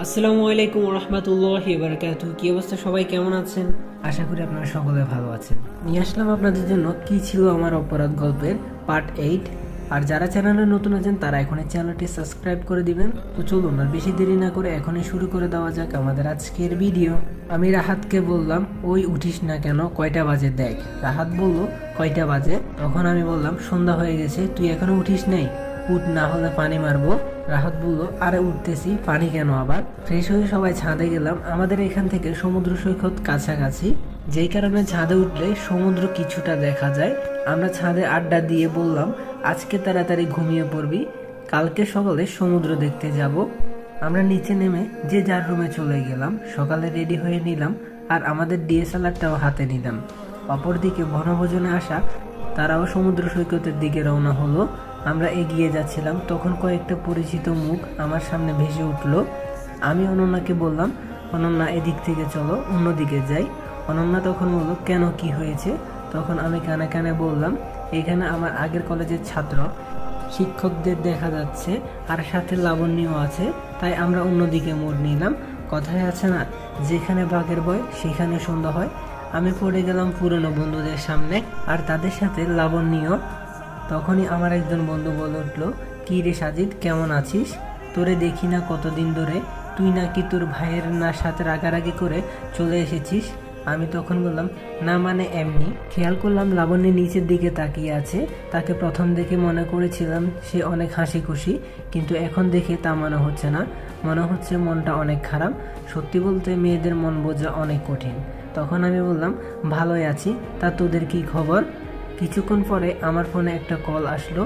আসসালামু আলাইকুম রহমতুল্লাহি বারাকাতুহু। কি অবস্থা সবাই, কেমন আছেন? আশা করি আপনারা সকলে ভালো আছেন। নিয়ে আসলাম আপনাদের জন্য কি ছিল আমার অপরাধ গল্পের পার্ট 8। আর যারা চ্যানেলে নতুন আছেন তারা এখনই চ্যানেলটি সাবস্ক্রাইব করে দিবেন। তো চলুন আর বেশি দেরি না করে এখনই শুরু করে দেওয়া যাক আমাদের আজকের ভিডিও। আমি রাহাতকে বললাম, ওই উঠিস না কেন, কয়টা বাজে দেখ। রাহাত বলল, কয়টা বাজে? তখন আমি বললাম, সন্ধ্যা হয়ে গেছে, তুই এখনো উঠিস নাই? উঠ, না হলে পানি মারবো। রাহাত বলল, আরে উঠতেছি, পানি কেন আবার? ফ্রেশ হয়ে সবাই ছাদে গেলাম। আমাদের এখান থেকে সমুদ্র সৈকত কাছাকাছি, যেই কারণে ছাদে উঠলে সমুদ্র কিছুটা দেখা যায়। আমরা ছাদে আড্ডা দিয়ে বললাম, আজকে তাড়াতাড়ি ঘুমিয়ে পড়বি, কালকে সকালে সমুদ্র দেখতে যাব। আমরা নিচে নেমে যে যার রুমে চলে গেলাম। সকালে রেডি হয়ে নিলাম আর আমাদের ডিএসএলআরটাও হাতে নিলাম। অপরদিকে বনভোজনে আসা তারাও সমুদ্র সৈকতের দিকে রওনা হলো। আমরা এগিয়ে যাচ্ছিলাম, তখন কয়েকটা পরিচিত মুখ আমার সামনে ভেসে উঠলো। আমি অনন্যাকে বললাম, অনন্যা এদিক থেকে চলো, অন্যদিকে যাই। অনন্যা তখন বললো, কেন, কি হয়েছে? তখন আমি কানে কানে বললাম, এখানে আমার আগের কলেজের ছাত্র শিক্ষকদের দেখা যাচ্ছে আর সাথে লাবণ্যও আছে, তাই আমরা অন্যদিকে মোড় নিলাম। কথায় আছে না, যেখানে বাঘের ভয় সেখানে সন্ধ্যা হয়। আমি পড়ে গেলাম পুরনো বন্ধুদের সামনে আর তাদের সাথে লাবণ্যও। তখনই আমার একজন বন্ধু বলে উঠলো, কি রে সাজিদ, কেমন আছিস? তোরে দেখি না কতদিন ধরে, তুই নাকি তোর ভাইয়ের না সাথে রাগারাগি করে চলে এসেছিস। আমি তখন বললাম, না মানে এমনি। খেয়াল করলাম লাবণ্য নিচের দিকে তাকিয়ে আছে। তাকে প্রথম দেখে মনে করেছিলাম সে অনেক হাসি খুশি, কিন্তু এখন দেখে তা মনে হচ্ছে না। মনে হচ্ছে মনটা অনেক খারাপ। সত্যি বলতে মেয়েদের মন বোঝা অনেক কঠিন। তখন আমি বললাম, ভালোই আছি, তা তোদের কি খবর? কিছুক্ষণ পরে আমার ফোনে একটা কল আসলো।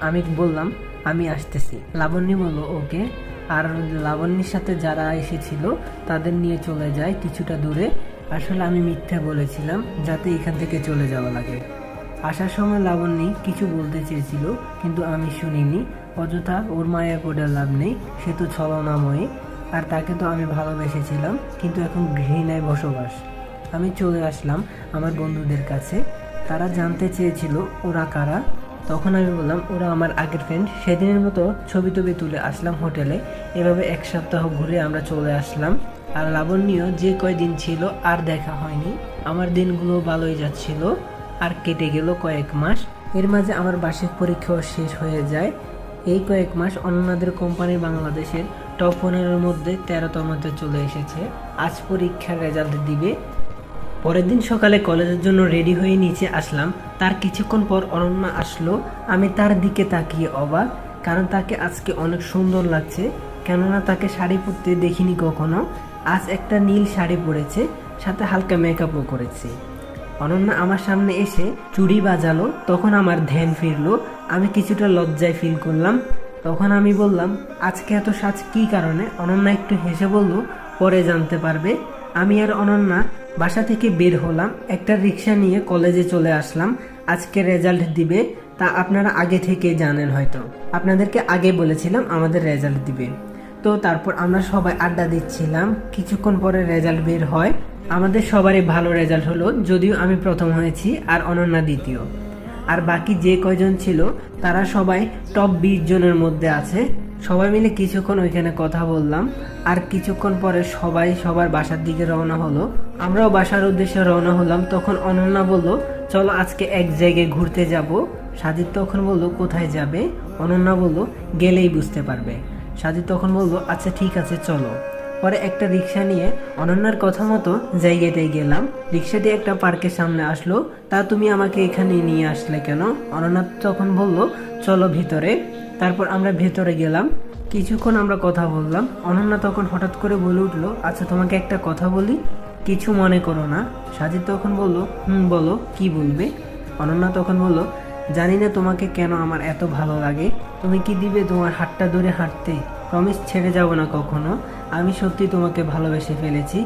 আমি বললাম, আমি আসতেছি। লাবণ্য বলল, ওকে। আর লাবণ্যের সাথে যারা এসেছিল তাদের নিয়ে চলে যায় কিছুটা দূরে। আসলে আমি মিথ্যা বলেছিলাম যাতে এখান থেকে চলে যাওয়া লাগে। আসার সময় লাবণ্য কিছু বলতে চেয়েছিল, কিন্তু আমি শুনিনি। অযথা ওর মায়া পড়ে লাভ নেই, সে তো ছলনাময়ী। আর তাকে তো আমি ভালোবেসেছিলাম, কিন্তু এখন ঘৃণায় বসবাস। আমি চলে আসলাম আমার বন্ধুদের কাছে। তারা জানতে চেয়েছিল ওরা কারা। তখন আমি বললাম, ওরা আমার আগের ফ্রেন্ড। সেদিনের মতো ছবি টবি তুলে আসলাম হোটেলে। এভাবে এক সপ্তাহ ঘুরে আমরা চলে আসলাম। আর লাবণ্য যে কয়দিন ছিল আর দেখা হয়নি। আমার দিনগুলো ভালোই যাচ্ছিল। আর কেটে গেল কয়েক মাস। এর মাঝে আমার বার্ষিক পরীক্ষাও শেষ হয়ে যায়। এই কয়েক মাস অন্যদের কোম্পানি বাংলাদেশের টপ 15-এর মধ্যে 13তমতে চলে এসেছে। আজ পরীক্ষার রেজাল্ট দিবে। পরের দিন সকালে কলেজের জন্য রেডি হয়ে নিচে আসলাম। তার কিছুক্ষণ পর অনন্যা আসলো। আমি তার দিকে তাকিয়ে অবাক, কারণ তাকে আজকে অনেক সুন্দর লাগছে। কেননা তাকে শাড়ি পরতে দেখিনি কখনো। আজ একটা নীল শাড়ি পরেছে, সাথে হালকা মেকআপও করেছে। অনন্যা আমার সামনে এসে চুড়ি বাজালো। তখন আমার ধ্যান ফিরলো। আমি কিছুটা লজ্জায় ফিল করলাম। তখন আমি বললাম, আজকে এত সাজ কী কারণে? অনন্যা একটু হেসে বলল, পরে জানতে পারবে। আমি আর অনন্যা বাসা থেকে বের হলাম। একটা রিক্সা নিয়ে কলেজে চলে আসলাম। আজকে রেজাল্ট দিবে, তা আপনারা আগে থেকে জানেন হয়তো। আপনাদেরকে আগে বলেছিলাম আমাদের রেজাল্ট দিবে। তো তারপর আমরা সবাই আড্ডা দিচ্ছিলাম। কিছুক্ষণ পরে রেজাল্ট বের হয়। আমাদের সবারই ভালো রেজাল্ট হলো, যদিও আমি প্রথম হয়েছি আর অনন্যা দ্বিতীয়। আর বাকি যে কয়জন ছিল তারা সবাই টপ 20 জনের মধ্যে আছে। সবাই মিলে কিছুক্ষণ ওইখানে কথা বললাম। আর কিছুক্ষণ পরে সবাই সবার বাসার দিকে রওনা হলো। আমরাও বাসার উদ্দেশ্যে রওনা হলাম। তখন অনন্যা বলল, চলো আজকে এক জায়গায় ঘুরতে যাব। সাজিদ তখন বলল, কোথায় যাবে? অনন্যা বলল, গেলেই বুঝতে পারবে। সাজিদ তখন বলল, আচ্ছা ঠিক আছে চলো। পরে একটা রিক্সা নিয়ে অনন্যার কথা মতো জায়গাটায় গেলাম। রিক্সাটি একটা পার্কের সামনে আসলো। তা তুমি আমাকে এখানে নিয়ে আসলে কেন? অনন্যা তখন বলল, চলো ভিতরে। তারপর আমরা ভেতরে গেলাম। কিছুক্ষণ আমরা কথা বললাম। অনন্যা তখন হঠাৎ করে বলে উঠলো, আচ্ছা তোমাকে একটা কথা বলি, কিছু মনে করো না। সাজিদ তখন বলল, বলো, কি বলবে? অনন্যা তখন বলল, জানি না তোমাকে কেন আমার এত ভালো লাগে। তুমি কি দিবে তোমার হাতটা ধরে হাঁটতে? প্রমিস, ছেড়ে যাব না কখনো। আমি সত্যি তোমাকে ভালোবেসে ফেলেছি।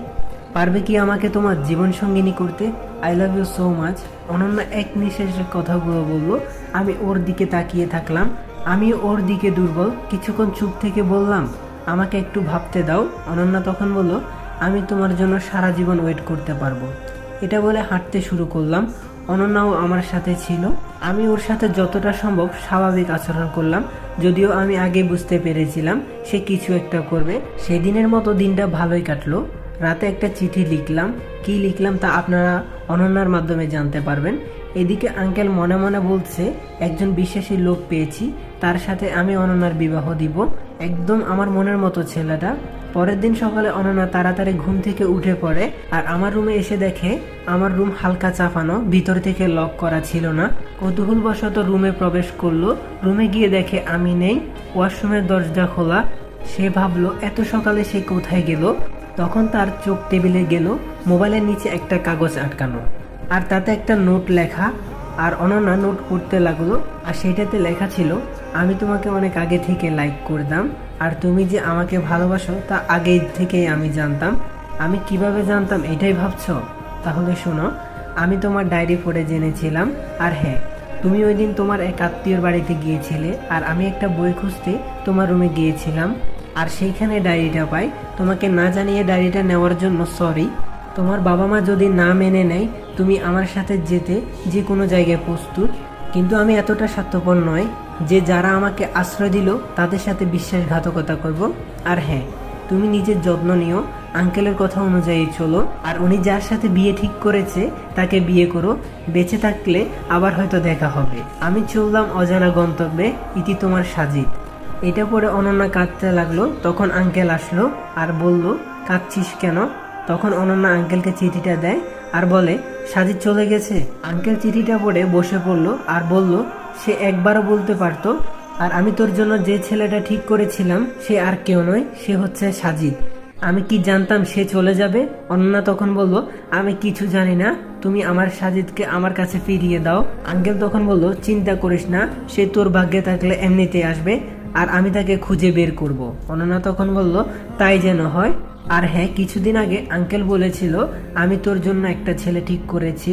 পারবে কি আমাকে তোমার জীবন সঙ্গিনী করতে? I love you so much. Ananya এক নিঃশ্বাসে কথাগুলো বললো। আমি ওর দিকে তাকিয়ে থাকলাম। আমি ওর দিকে দুর্বল। কিছুক্ষণ চুপ থেকে বললাম, আমাকে একটু ভাবতে দাও। অনন্যা তখন বলল, আমি তোমার জন্য সারা জীবন ওয়েট করতে পারবো। এটা বলে হাঁটতে শুরু করলাম। অনন্যাও আমার সাথে ছিল। আমি ওর সাথে যতটা সম্ভব স্বাভাবিক আচরণ করলাম, যদিও আমি আগে বুঝতে পেরেছিলাম সে কিছু একটা করবে। সেদিনের মতো দিনটা ভালোই কাটলো। রাতে একটা চিঠি লিখলাম, কি লিখলাম তা আপনারা অনন্যার মাধ্যমে জানতে পারবেন। এদিকে আঙ্কেল মনে মনে বলছে একজন বিশ্বাসী লোক পেয়েছি, তার সাথে আমি অনন্যার বিবাহ দিব, একদম আমার মনের মতো ছেলেটা। পরের দিন সকালে অনন্যা তাড়াতাড়ি ঘুম থেকে উঠে পড়ে আর আমার রুমে এসে দেখে আমার রুম হালকা চাপানো, ভিতর থেকে লক করা ছিল না। কৌতূহলবশত রুমে প্রবেশ করলো। রুমে গিয়ে দেখে আমি নেই, ওয়াশরুমের দরজা খোলা। সে ভাবলো এত সকালে সে কোথায় গেল। তখন তার চোখ টেবিলে গেল, মোবাইলের নিচে একটা কাগজ আটকানো আর তাতে একটা নোট লেখা। আর অনন্যা নোট পড়তে লাগলো আর সেটাতে লেখা ছিল, আমি তোমাকে অনেক আগে থেকে লাইক করতাম আর তুমি যে আমাকে ভালোবাসো তা আগে থেকেই আমি জানতাম। আমি কিভাবে জানতাম এটাই ভাবছো? তাহলে শোনো, আমি তোমার ডায়েরি পড়ে জেনেছিলাম। আর হ্যাঁ, তুমি ওই দিন তোমার এক আত্মীয়র বাড়িতে গিয়েছিলে আর আমি একটা বই খুঁজতে তোমার রুমে গিয়েছিলাম আর সেইখানে ডায়েরিটা পাই। তোমাকে না জানিয়ে ডায়েরিটা নেওয়ার জন্য সরি। তোমার বাবা মা যদি না মেনে নেয় তুমি আমার সাথে যেতে যে কোনো জায়গায় প্রস্তুত, কিন্তু আমি এতটা স্বার্থপর নয় যে যারা আমাকে আশ্রয় দিল তাদের সাথে বিশ্বাসঘাতকতা করব। আর হ্যাঁ, তুমি নিজের যত্ন নিও, আঙ্কেলের কথা অনুযায়ী চলো, আর উনি যার সাথে বিয়ে ঠিক করেছে তাকে বিয়ে করো। বেঁচে থাকলে আবার হয়তো দেখা হবে। আমি চললাম অজানা গন্তব্যে, ইতি তোমার সাজিদ। এটা পরে অনন্যা কাঁদতে লাগলো। তখন আঙ্কেল আসলো আর বলল, কাঁদছিস কেন? তখন অনন্যা আঙ্কেলকে চিঠিটা দেয় আর বলে, সাজিদ চলে গেছে। আঙ্কেল চিঠিটা পড়ে বসে পড়লো আর বলল, সে একবারও বলতে পারতো। আর আমি তোর জন্য যে ছেলেটা ঠিক করেছিলাম সে আর কেউ নয়, সে হচ্ছে সাজিদ। আমি কি জানতাম সে চলে যাবে? অনন্যা তখন বলল, আমি কিছু জানি না, তুমি আমার সাজিদকে আমার কাছে ফিরিয়ে দাও। আঙ্কেল তখন বলল, চিন্তা করিস না, সে তোর ভাগ্যে থাকলে এমনিতেই আসবে আর আমি তাকে খুঁজে বের করব। অনন্যা তখন বলল, তাই যেন হয়। আর হ্যাঁ, কিছুদিন আগে আঙ্কেল বলেছিল আমি তোর জন্য একটা ছেলে ঠিক করেছি,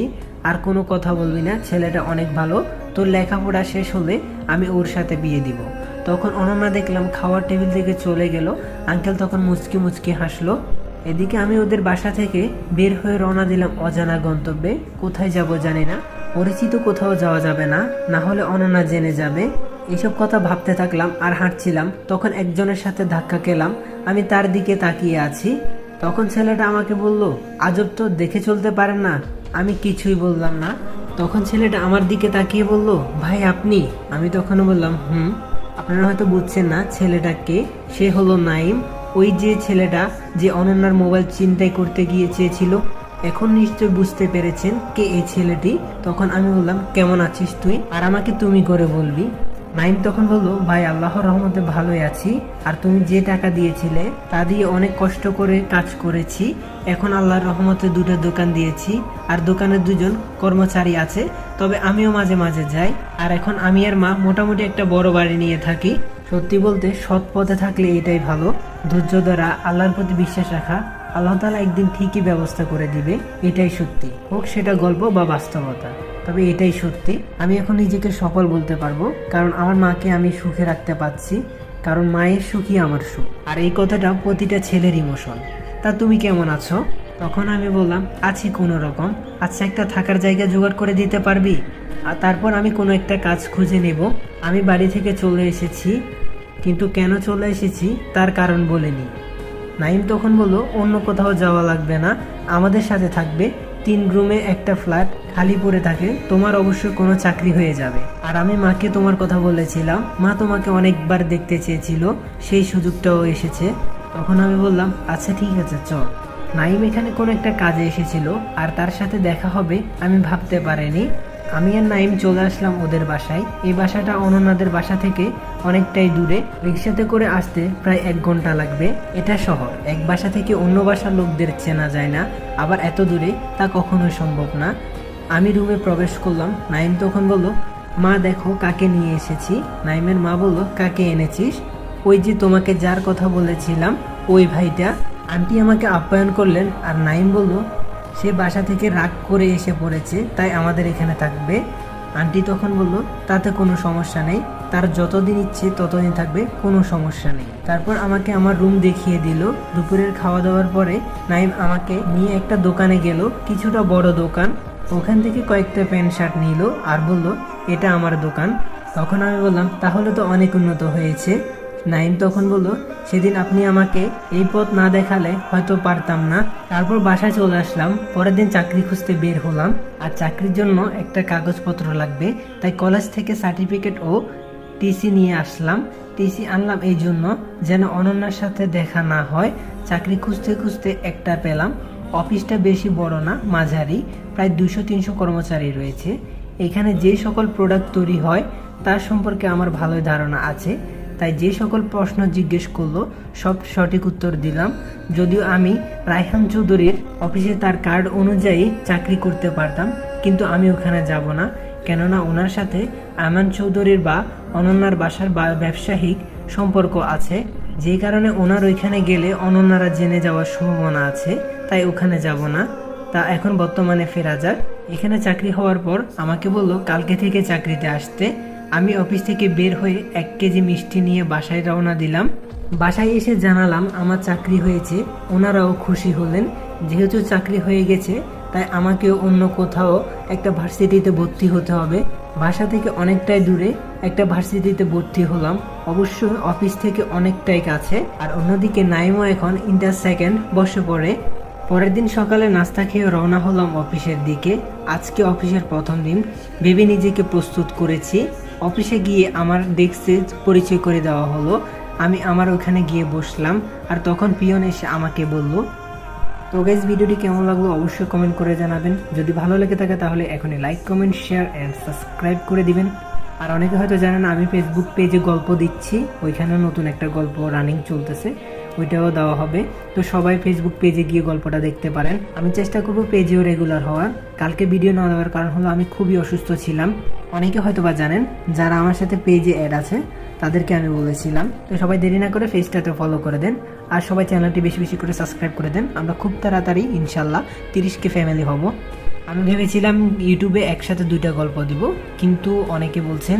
আর কোনো কথা বলবি না, ছেলেটা অনেক ভালো, তোর লেখাপড়া শেষ হলে আমি ওর সাথে বিয়ে দিব। তখন অনন্যা দেখলাম খাওয়ার টেবিল থেকে চলে গেল। আঙ্কেল তখন মুচকি মুচকি হাসলো। এদিকে আমি ওদের বাসা থেকে বের হয়ে রওনা দিলাম অজানা গন্তব্যে। কোথায় যাব জানি না, পরিচিত কোথাও যাওয়া যাবে না, না হলে অনন্যা জেনে যাবে। এসব কথা ভাবতে থাকলাম আর হাঁটছিলাম। তখন একজনের সাথে ধাক্কা খেলাম। আমি তার দিকে তাকিয়ে আছি। তখন ছেলেটা আমাকে বলল, আজব তো, দেখে চলতে পারেন না। আমি কিছুই বললাম না। তখন ছেলেটা আমার দিকে তাকিয়ে বলল, ভাই আপনি? আমি তখন বললাম, আপনারা হয়তো বুঝছেন না ছেলেটা কে। সে হলো নাইম, ওই যে ছেলেটা যে অনন্যার মোবাইল ছিনতাই করতে গিয়ে চেয়েছিল। এখন নিশ্চয় বুঝতে পেরেছেন কে এই ছেলেটি। তখন আমি বললাম, কেমন আছিস তুই? আর আমাকে তুমি করে বলবি। নাইম তখন বলল, ভাই আল্লাহর রহমতে ভালোই আছি, আর তুমি যে টাকা দিয়েছিলে তা দিয়ে অনেক কষ্ট করে কাজ করেছি। এখন আল্লাহর রহমতে দুটো দোকান দিয়েছি আর দোকানের দুজন কর্মচারী আছে, তবে আমিও মাঝে মাঝে যাই। আর এখন আমি আর মা মোটামুটি একটা বড় বাড়ি নিয়ে থাকি। সত্যি বলতে সৎ পথে থাকলে এটাই ভালো, ধৈর্য ধরা, আল্লাহর প্রতি বিশ্বাস রাখা, আল্লাহ তাআলা একদিন ঠিকই ব্যবস্থা করে দিবে। এটাই সত্যি, হোক সেটা গল্প বা বাস্তবতা, তবে এটাই সত্যি। আমি এখন নিজেকে সফল বলতে পারবো, কারণ আমার মাকে আমি সুখে রাখতে পারছি, কারণ মায়ের সুখই আমার সুখ। আর এই কথাটা প্রতিটা ছেলের ইমোশন। তা তুমি কেমন আছো? তখন আমি বললাম, আছি কোনো রকম। আচ্ছা, একটা থাকার জায়গা জোগাড় করে দিতে পারবি? আর তারপর আমি কোনো একটা কাজ খুঁজে নেব। আমি বাড়ি থেকে চলে এসেছি, কিন্তু কেন চলে এসেছি তার কারণ বলিনি। নাইম তখন বলল, অন্য কোথাও যাওয়া লাগবে না, আমাদের সাথে থাকবে। 3 রুমে একটা ফ্ল্যাট খালি পড়ে থাকে, তোমার অবশ্যই কোনো চাকরি হয়ে যাবে। আর আমি মাকে তোমার কথা বলেছিলাম, মা তোমাকে অনেকবার দেখতে চেয়েছিল, সেই সুযোগটাও এসেছে। তখন আমি বললাম, আচ্ছা ঠিক আছে চল। নাইম এখানে কোনো একটা কাজে এসেছিল আর তার সাথে দেখা হবে আমি ভাবতে পারিনি। আমি আর নাইম চলে আসলাম ওদের বাসায়। এই বাসাটা অনন্যাদের বাসা থেকে অনেকটাই দূরে, রিক্সাতে করে আসতে প্রায় 1 ঘন্টা লাগবে। এটা শহর, এক বাসা থেকে অন্য বাসার লোকদের চেনা যায় না, আবার এত দূরে তা কখনোই সম্ভব না। আমি রুমে প্রবেশ করলাম। নাইম তখন বলল, মা দেখো কাকে নিয়ে এসেছি। নাইমের মা বলল, কাকে এনেছিস? ওই যে তোমাকে যার কথা বলেছিলাম, ওই ভাইটা। আন্টি আমাকে আপ্যায়ন করলেন আর নাইম বলল, সে বাসা থেকে রাগ করে এসে পড়েছে, তাই আমাদের এখানে থাকবে। আন্টি তখন বলল, তাতে কোনো সমস্যা নেই, তার যতদিন ইচ্ছে ততদিন থাকবে, কোনো সমস্যা নেই। তারপর আমাকে আমার রুম দেখিয়ে দিল। দুপুরের খাওয়া দাওয়ার পরে নাইম আমাকে নিয়ে একটা দোকানে গেল, কিছুটা বড় দোকান। ওখান থেকে কয়েকটা প্যান্ট শার্ট নিল আর বলল এটা আমার দোকান। তখন আমি বললাম তাহলে তো অনেক উন্নত হয়েছে। নাইম তখন বলল সেদিন আপনি আমাকে এই পথ না দেখালে হয়তো পারতাম না। তারপর বাসায় চলে আসলাম। পরের দিন চাকরি খুঁজতে বের হলাম। আর চাকরির জন্য একটা কাগজপত্র লাগবে, তাই কলেজ থেকে সার্টিফিকেট ও টিসি নিয়ে আসলাম। টিসি আনলাম এই জন্য যেন অনন্যার সাথে দেখা না হয়। চাকরি খুঁজতে খুঁজতে একটা পেলাম। অফিসটা বেশি বড় না, মাঝারি, প্রায় 200-300 কর্মচারী রয়েছে। এখানে যে সকল প্রোডাক্ট তৈরি হয় তার সম্পর্কে আমার ভালোই ধারণা আছে, তাই যে সকল প্রশ্ন জিজ্ঞেস করলো সব সঠিক উত্তর দিলাম। যদিও আমি রায়হান চৌধুরীর অফিসে তার কার্ড অনুযায়ী চাকরি করতে পারতাম, কিন্তু আমি ওখানে যাব না, কেননা ওনার সাথে আমান চৌধুরীর বা অনন্যার বাসার ব্যবসায়িক সম্পর্ক আছে, যে কারণে ওনার ওইখানে গেলে অনন্যারা জেনে যাওয়ার সম্ভাবনা আছে, তাই ওখানে যাব না। তা এখন বর্তমানে ফেরা যাক। এখানে চাকরি হওয়ার পর আমাকে বলল কালকে থেকে চাকরিতে আসতে। আমি অফিস থেকে বের হয়ে 1 কেজি মিষ্টি নিয়ে বাসায় রওনা দিলাম। বাসায় এসে জানালাম আমার চাকরি হয়েছে। ওনারাও খুশি হলেন। যেহেতু চাকরি হয়ে গেছে তাই আমাকেও অন্য কোথাও একটা ভার্সিটিতে ভর্তি হতে হবে। বাসা থেকে অনেকটাই দূরে একটা ভার্সিটিতে ভর্তি হলাম, অবশ্য অফিস থেকে অনেকটাই কাছে। আর অন্যদিকে নাইমও এখন ইন্টার সেকেন্ড বসে পড়ে। পরের দিন সকালে নাস্তা খেয়ে রওনা হলাম অফিসের দিকে। আজকে অফিসের প্রথম দিন, ভেবে নিজেকে প্রস্তুত করেছি। অফিসে গিয়ে আমার ডেস্কে পরিচয় করে দেওয়া হলো। আমি আমার ওখানে গিয়ে বসলাম, আর তখন পিয়ন এসে আমাকে বলল। তো গাইস, ভিডিওটি কেমন লাগলো অবশ্যই কমেন্ট করে জানাবেন। যদি ভালো লেগে থাকে তাহলে এখনই like, comment, share and subscribe করে দিবেন। আর অনেকে হয়তো জানেন আমি ফেসবুক পেজে গল্প দিচ্ছি, ওইখানে নতুন একটা গল্প রানিং চলতেছে, ওইটাও দেওয়া হবে। তো সবাই ফেসবুক পেজে গিয়ে গল্পটা দেখতে পারেন। আমি চেষ্টা করব পেজেও রেগুলার হওয়ার। কালকে ভিডিও না দেওয়ার কারণ হলো আমি খুবই অসুস্থ ছিলাম। অনেকে হয়তো বা জানেন, যারা আমার সাথে পেজে অ্যাড আছে তাদেরকে আমি বলেছিলাম। তো সবাই দেরি না করে পেজটাতে ফলো করে দেন, আর সবাই চ্যানেলটি বেশি বেশি করে সাবস্ক্রাইব করে দেন। আমরা খুব তাড়াতাড়ি ইনশাল্লাহ 30K ফ্যামিলি হব। আমি ভেবেছিলাম ইউটিউবে একসাথে 2টা গল্প দিব, কিন্তু অনেকে বলছেন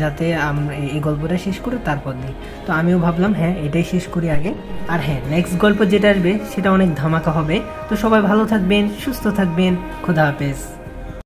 যাতে আমরা এই গল্পটা শেষ করে তারপর দিই। তো আমিও ভাবলাম হ্যাঁ এটাই শেষ করি আগে। আর হ্যাঁ, নেক্সট গল্প যেটা আসবে সেটা অনেক ধামাকা হবে। তো সবাই ভালো থাকবেন, সুস্থ থাকবেন। খোদা হাফেজ।